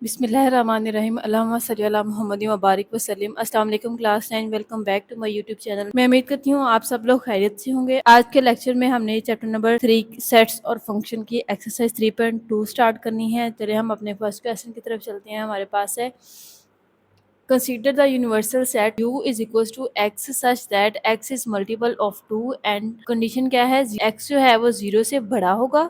बिस्मिल्लाहिर्रहमानिर्रहीम अल्लाहुम्मा सल्ली अला मुहम्मद व बारिक वसल्लम। अस्सलाम वालेकुम class 9, welcome back to my YouTube channel. मैं उम्मीद करती हूँ आप सब लोग खैरियत से होंगे। आज के लेक्चर में हमने चैप्टर नंबर 3 सेट्स और फंक्शन की एक्सरसाइज 3.2 स्टार्ट करनी है। चलिए हम अपने फर्स्ट क्वेश्चन की तरफ चलते हैं। हमारे पास है Consider the universal set u is equals to x such that x is multiple of 2 and condition क्या है, x जो है वो 0 से बड़ा होगा,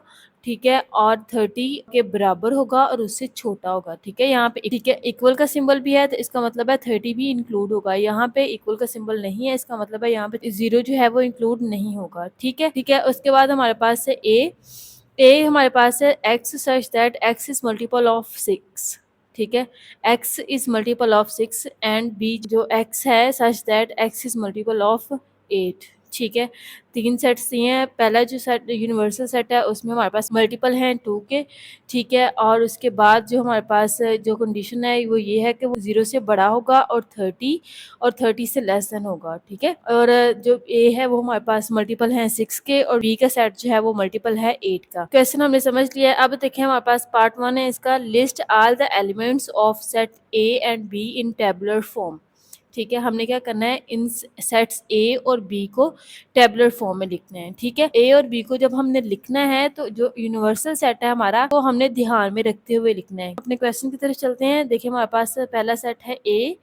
ठीक है, और 30 के बराबर होगा और उससे छोटा होगा। ठीक है, यहाँ पे ठीक है इक्वल का सिंबल भी है तो इसका मतलब है 30 भी इंक्लूड होगा। यहाँ पे इक्वल का सिंबल नहीं है, इसका मतलब है यहाँ पे 0 जो है वो इंक्लूड नहीं होगा। ठीक है, ठीक है। उसके बाद हमारे पास है ए हमारे पास है x such that x is multiple of 6। ठीक है, x is multiple of 6 and b जो x है such that x is multiple of 8। ठीक है, तीन सेट्स दिए हैं। पहला जो सेट यूनिवर्सल सेट है उसमें हमारे पास मल्टीपल हैं 2 के। ठीक है, और उसके बाद जो हमारे पास जो कंडीशन है वो ये है कि वो 0 से बड़ा होगा और 30 से लेस देन होगा। ठीक है, और जो ए है वो हमारे पास मल्टीपल हैं 6 के और बी का सेट जो है वो मल्टीपल है 8 का। क्वेश्चन हमने समझ लिया है। अब देखें हमारे पास पार्ट 1 है इसका, list all the elements of set A and be in tabular form. ठीक है, हमने क्या करना है, इन सेट्स ए और बी को टेबुलर फॉर्म में लिखना है। ठीक है, ए और बी को जब हमने लिखना है तो जो यूनिवर्सल सेट है हमारा वो हमने ध्यान में रखते हुए लिखना है। अपने क्वेश्चन की तरफ चलते हैं। देखिए हमारे पास पहला सेट है ए।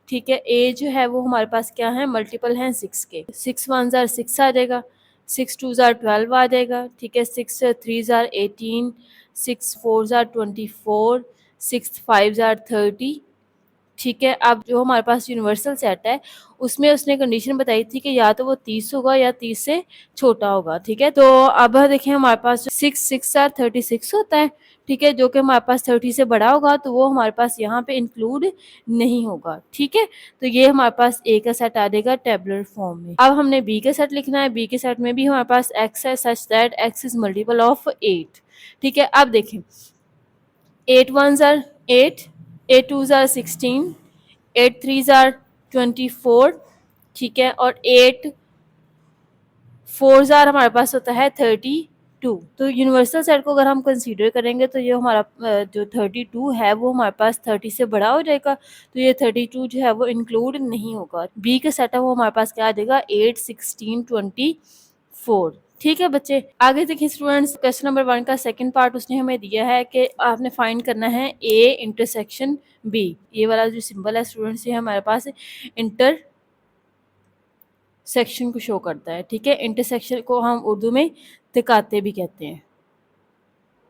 ठीक है, ए जो है वो हमारे पास क्या है, मल्टीपल है 6 के। 6 1 जार 6 आ जाएगा, 6 2 जार 12 आ जाएगा। ठीक है, 6 3 जार 18, 6 4 जार 24, 6 5 जार 30। ठीक है, अब जो हमारे पास यूनिवर्सल सेट है उसमें उसने कंडीशन बताई थी कि या तो वो 30 होगा या 30 से छोटा होगा। ठीक है, तो अब देखिए हमारे पास 6 6 आर 36 होता है। ठीक है, जो कि हमारे पास 30 से बड़ा होगा तो वो हमारे पास यहाँ पे इंक्लूड नहीं होगा। ठीक है, तो ये हमारे पास ए का सेट आ जाएगा टेबुलर फॉर्म में। अब हमने बी का सेट लिखना है। बी के सेट में भी हमारे पास एक्स है such that x is multiple of 8। ठीक है, अब देखें 8 1 जार 8, 8 2 जार 16, 8 3 जार 24। ठीक है, और 8 4 जार हमारे पास होता है 32। तो यूनिवर्सल सेट को अगर हम कंसीडर करेंगे तो ये हमारा जो 32 है वो हमारे पास 30 से बड़ा हो जाएगा, तो ये 32 जो है वो इंक्लूड नहीं होगा। बी का सेट है वो हमारे पास क्या आ जाएगा, 8 16 24। ठीक है बच्चे, आगे देखिए स्टूडेंट्स, क्वेश्चन नंबर 1 का सेकंड पार्ट उसने हमें दिया है कि आपने फाइंड करना है ए इंटरसेक्शन बी। ये वाला जो सिंबल है स्टूडेंट्स ये हमारे पास इंटर सेक्शन को शो करता है। ठीक है, इंटरसेक्शन को हम उर्दू में तकाते भी कहते हैं।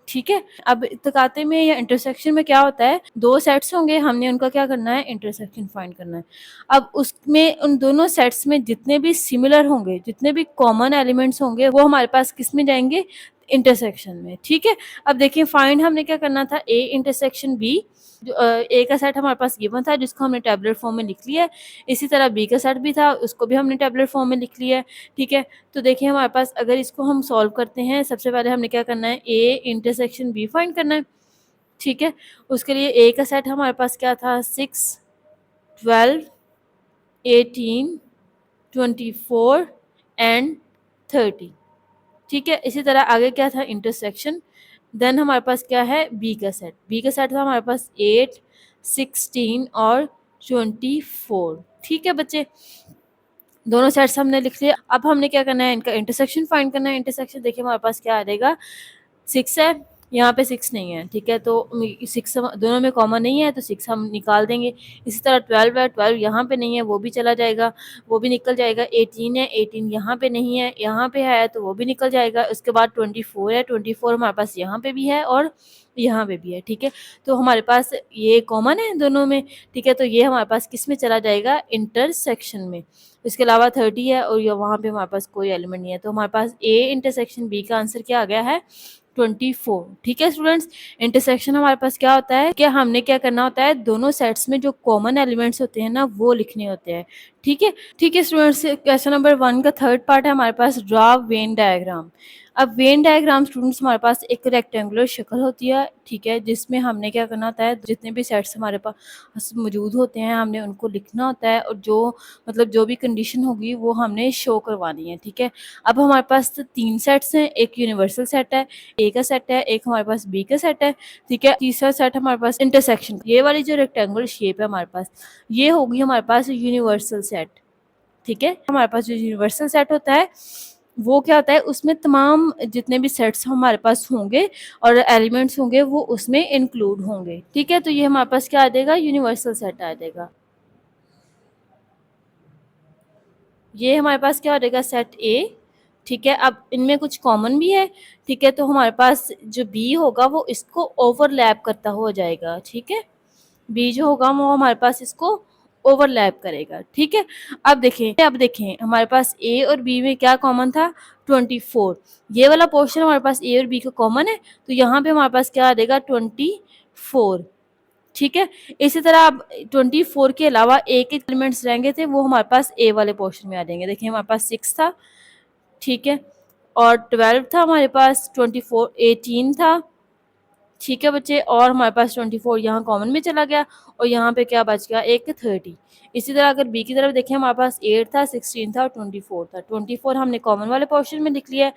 ठीक है, अब तकाते में या इंटरसेक्शन में क्या होता है, दो सेट्स होंगे, हमने उनका क्या करना है, इंटरसेक्शन फाइंड करना है। अब उसमें उन दोनों सेट्स में जितने भी सिमिलर होंगे, जितने भी कॉमन एलिमेंट्स होंगे वो हमारे पास किस में जाएंगे, इंटरसेक्शन में। ठीक है, अब देखिए फाइंड हमने क्या करना था, ए इंटरसेक्शन बी। जो ए का सेट हमारे पास गिवन था जिसको हमने टेबुलर फॉर्म में लिख लिया है। इसी तरह बी का सेट भी था, उसको भी हमने टेबुलर फॉर्म में लिख लिया है। ठीक है, तो देखिए हमारे पास अगर इसको हम सॉल्व करते हैं, सबसे पहले हमने क्या करना है, ए इंटरसेक्शन बी फाइंड करना है। ठीक है, उसके लिए ए का सेट हमारे पास क्या था, 6 12 18 24 एंड 30। ठीक है, इसी तरह आगे क्या था, इंटरसेक्शन। देन हमारे पास क्या है, बी का सेट। बी का सेट था हमारे पास 8 16 और 24। ठीक है बच्चे, दोनों सेट्स हमने लिख लिए। अब हमने क्या करना है, इनका इंटरसेक्शन फाइंड करना है। इंटरसेक्शन देखिए हमारे पास क्या आ जाएगा, 6 है, यहाँ पे 6 नहीं है। ठीक है, तो 6 दोनों में कॉमन नहीं है तो 6 हम निकाल देंगे। इसी तरह 12 है, 12 यहाँ पे नहीं है, वो भी चला जाएगा, वो भी निकल जाएगा। 18 है, 18 यहाँ पे नहीं है, यहाँ पे है तो वो भी निकल जाएगा। उसके बाद 24 है, 24 हमारे पास यहाँ पे भी है और यहाँ पे भी है। ठीक है, तो हमारे पास ये कॉमन है दोनों में। ठीक है, तो ये हमारे पास किस में चला जाएगा, इंटरसेक्शन में। इसके अलावा 30 है और वहाँ पे हमारे पास कोई एलिमेंट नहीं है, तो हमारे पास ए इंटरसेक्शन बी का आंसर क्या आ गया है, 24। ठीक है स्टूडेंट्स, इंटरसेक्शन हमारे पास क्या होता है, क्या हमने क्या करना होता है, दोनों सेट्स में जो कॉमन एलिमेंट्स होते हैं ना वो लिखने होते हैं। ठीक है, ठीक है स्टूडेंट्स, क्वेश्चन नंबर 1 का थर्ड पार्ट है हमारे पास, ड्रॉ वेन डायग्राम। अब वेन डायग्राम स्टूडेंट्स हमारे पास एक रेक्टेंगुलर शक्ल होती है, ठीक है, जिसमें हमने क्या करना होता है, जितने भी सेट्स हमारे पास मौजूद होते हैं हमने उनको लिखना होता है और जो मतलब जो भी कंडीशन होगी वो हमने शो करवानी है, ठीक है। अब हमारे पास 3 सेट्स हैं, एक यूनिवर्सल सेट है, ए का सेट है, एक हमारे पास बी का सेट है, ठीक है। तीसरा सेट हमारे पास इंटरसेक्शन, ये वाली जो रेक्टेंगुलर शेप है हमारे पास, ये होगी हमारे पास यूनिवर्सल सेट, ठीक है। हमारे पास जो यूनिवर्सल सेट होता है वो क्या होता है, उसमें तमाम जितने भी सेट्स हमारे पास होंगे और एलिमेंट्स होंगे वो उसमें इंक्लूड होंगे, ठीक है। तो ये हमारे पास क्या आ जाएगा, यूनिवर्सल सेट आ जाएगा। ये हमारे पास क्या हो जाएगा, सेट ए, ठीक है। अब इनमें कुछ कॉमन भी है, ठीक है, तो हमारे पास जो बी होगा वो इसको ओवरलैप करता हो जाएगा, ठीक है। बी जो होगा वो हमारे पास इसको ओवरलैप करेगा, ठीक है। अब देखें हमारे पास ए और बी में क्या कॉमन था, 24। ये वाला पोर्शन हमारे पास ए और बी का कॉमन है, तो यहाँ पे हमारे पास क्या आ जाएगा, 24, ठीक है। इसी तरह अब 24 के अलावा एक एक एलिमेंट्स रहेंगे थे वो हमारे पास ए वाले पोर्शन में आ जाएंगे। देखिए हमारे पास 6 था, ठीक है, और 12 था हमारे पास, 24 18 था, ठीक है बच्चे, और हमारे पास 24 यहाँ कॉमन में चला गया और यहाँ पे क्या बच गया, एक 30। इसी तरह अगर बी की तरफ देखें हमारे पास 8 था, 16 था और 24 था। 24 हमने कॉमन वाले पोर्शन में लिख लिया है,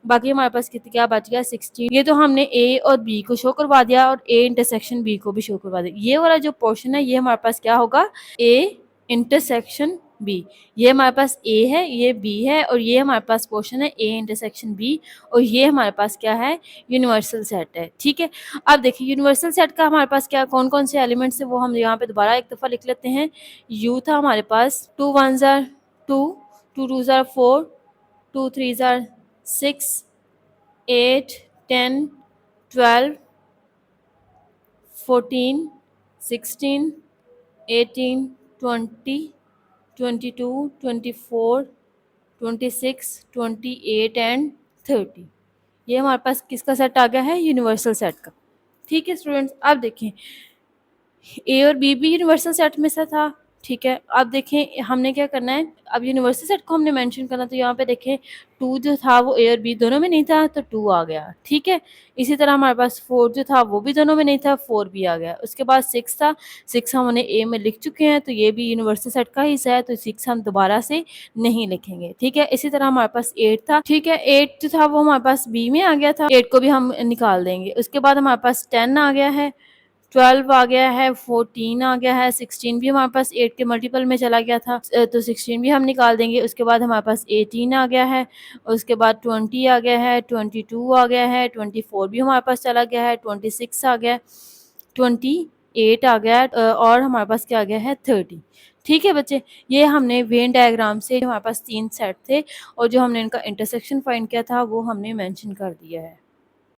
बाकी हमारे पास कितने क्या बच गया, 16। ये तो हमने ए और बी को शो करवा दिया और ए इंटरसेक्शन बी को भी शो करवा दिया। ये वाला जो पोर्शन है ये हमारे पास क्या होगा, ए इंटरसेक्शन बी। ये हमारे पास ए है, ये बी है और ये हमारे पास पोर्शन है ए इंटरसेक्शन बी, और ये हमारे पास क्या है, यूनिवर्सल सेट है, ठीक है। अब देखिए यूनिवर्सल सेट का हमारे पास क्या कौन कौन से एलिमेंट्स है वो हम यहाँ पे दोबारा एक दफ़ा लिख लेते हैं। यू था हमारे पास, 2 1 ज़ार 2, 2 2 ज़ार 4, 2 3 ज़ार 6, 8 10 12 14 16 18 20 22 24 26 28 एंड 30। ये हमारे पास किसका सेट आ गया है, यूनिवर्सल सेट का, ठीक है स्टूडेंट्स। अब देखें ए और बी भी यूनिवर्सल सेट में से था, ठीक है। अब देखें हमने क्या करना है, अब यूनिवर्सल सेट को हमने मेंशन करना, तो यहाँ पे देखें 2 जो था वो ए और बी दोनों में नहीं था तो 2 आ गया, ठीक है। इसी तरह हमारे पास 4 जो था वो भी दोनों में नहीं था, 4 भी आ गया। उसके बाद 6 था, 6 हमने ए में लिख चुके हैं तो ये भी यूनिवर्सल सेट का हिस्सा है, तो 6 हम दोबारा से नहीं लिखेंगे, ठीक है। इसी तरह हमारे पास 8 था, ठीक है, 8 जो था वो हमारे पास बी में आ गया था, 8 को भी हम निकाल देंगे। उसके बाद हमारे पास 10 आ गया है, 12 आ गया है, 14 आ गया है, 16 भी हमारे पास 8 के मल्टीपल में चला गया था, तो 16 भी हम निकाल देंगे। उसके बाद हमारे पास 18 आ गया है, उसके बाद 20 आ गया है, 22 आ गया है, 24 भी हमारे पास चला गया है, 26 आ गया है, 28 आ गया है, और हमारे पास क्या आ गया है, 30, ठीक है बच्चे। ये हमने वेन डायग्राम से हमारे पास 3 सेट थे और जो हमने इनका इंटरसेक्शन फाइंड किया था वो हमने मेंशन कर दिया है।